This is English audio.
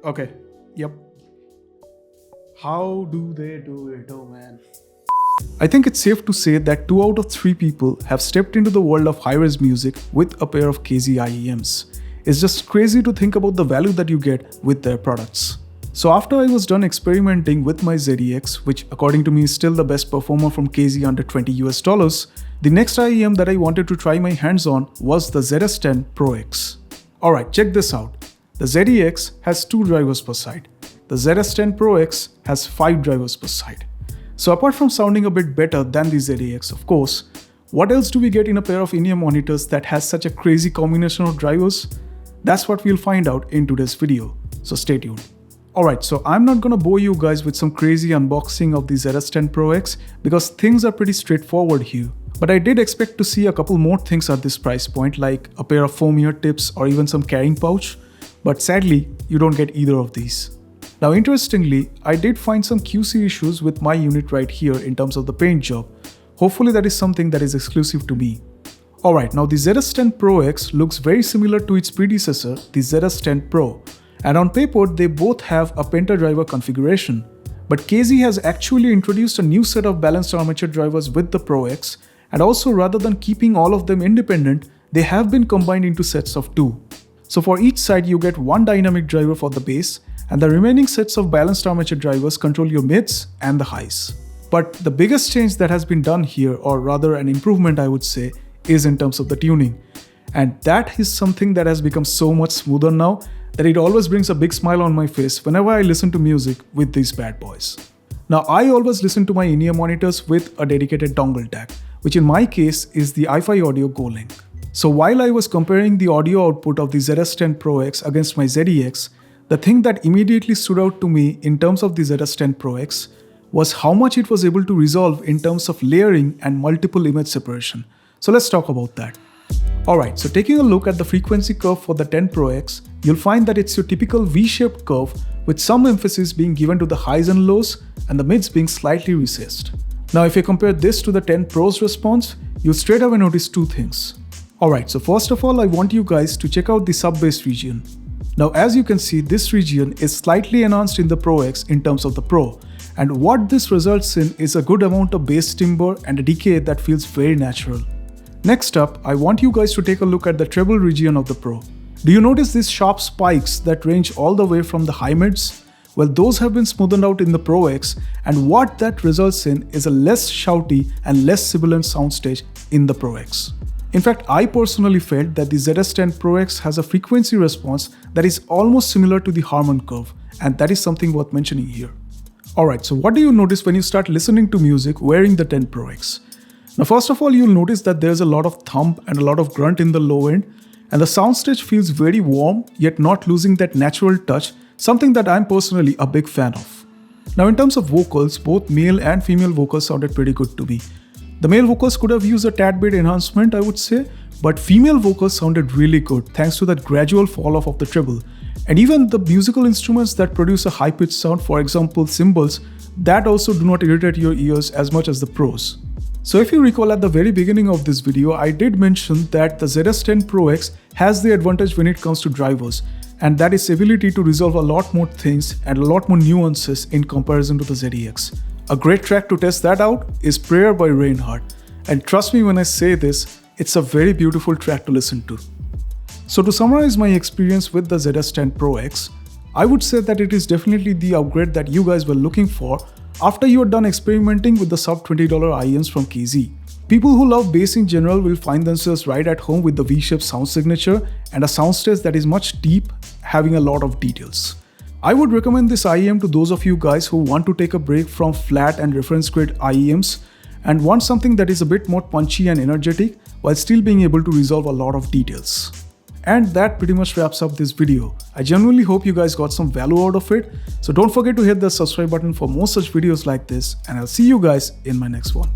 Okay. Yep. How do they do it? Oh man. I think it's safe to say that 2 out of 3 people have stepped into the world of high-res music with a pair of KZ IEMs. It's just crazy to think about the value that you get with their products. So after I was done experimenting with my ZEX, which according to me is still the best performer from KZ under $20, the next IEM that I wanted to try my hands on was the ZS10 Pro X. Alright, check this out. The ZEX has 2 drivers per side. The ZS10 Pro X has 5 drivers per side. So apart from sounding a bit better than the ZEX, of course, what else do we get in a pair of in-ear monitors that has such a crazy combination of drivers? That's what we'll find out in today's video, so stay tuned. Alright, so I'm not gonna bore you guys with some crazy unboxing of the ZS10 Pro X because things are pretty straightforward here. But I did expect to see a couple more things at this price point, like a pair of foam ear tips or even some carrying pouch. But sadly, you don't get either of these. Now interestingly, I did find some QC issues with my unit right here in terms of the paint job. Hopefully that is something that is exclusive to me. Alright, now the ZS10 Pro X looks very similar to its predecessor, the ZS10 Pro. And on paper, they both have a pentadriver configuration. But KZ has actually introduced a new set of balanced armature drivers with the Pro X, and also rather than keeping all of them independent, they have been combined into sets of 2. So for each side you get one dynamic driver for the bass, and the remaining sets of balanced armature drivers control your mids and the highs. But the biggest change that has been done here, or rather an improvement I would say, is in terms of the tuning. And that is something that has become so much smoother now that it always brings a big smile on my face whenever I listen to music with these bad boys. Now I always listen to my in-ear monitors with a dedicated dongle tag, which in my case is the iFi Audio Go Link. So while I was comparing the audio output of the ZS10 Pro X against my ZEX, the thing that immediately stood out to me in terms of the ZS10 Pro X was how much it was able to resolve in terms of layering and multiple image separation. So let's talk about that. Alright, so taking a look at the frequency curve for the 10 Pro X, you'll find that it's your typical V-shaped curve with some emphasis being given to the highs and lows and the mids being slightly recessed. Now if you compare this to the 10 Pro's response, you'll straight away notice 2 things. Alright, so first of all I want you guys to check out the sub-bass region. Now as you can see, this region is slightly enhanced in the Pro X in terms of the Pro, and what this results in is a good amount of bass timbre and a decay that feels very natural. Next up, I want you guys to take a look at the treble region of the Pro. Do you notice these sharp spikes that range all the way from the high mids? Well, those have been smoothened out in the Pro X, and what that results in is a less shouty and less sibilant soundstage in the Pro X. In fact, I personally felt that the ZS10 Pro X has a frequency response that is almost similar to the Harman curve, and that is something worth mentioning here. Alright, so what do you notice when you start listening to music wearing the 10 Pro X? Now first of all, you'll notice that there's a lot of thump and a lot of grunt in the low end, and the soundstage feels very warm yet not losing that natural touch, something that I'm personally a big fan of. Now in terms of vocals, both male and female vocals sounded pretty good to me. The male vocals could have used a tad bit enhancement I would say, but female vocals sounded really good thanks to that gradual fall off of the treble. And even the musical instruments that produce a high-pitched sound, for example cymbals, that also do not irritate your ears as much as the Pros. So if you recall at the very beginning of this video, I did mention that the ZS10 Pro X has the advantage when it comes to drivers, and that is ability to resolve a lot more things and a lot more nuances in comparison to the ZEX. A great track to test that out is Prayer by Reinhardt, and trust me when I say this, it's a very beautiful track to listen to. So to summarize my experience with the ZS10 Pro X, I would say that it is definitely the upgrade that you guys were looking for after you are done experimenting with the sub $20 IEMs from KZ. People who love bass in general will find themselves right at home with the V-shaped sound signature and a soundstage that is much deep, having a lot of details. I would recommend this IEM to those of you guys who want to take a break from flat and reference grade IEMs and want something that is a bit more punchy and energetic while still being able to resolve a lot of details. And that pretty much wraps up this video. I genuinely hope you guys got some value out of it. So don't forget to hit the subscribe button for more such videos like this, and I'll see you guys in my next one.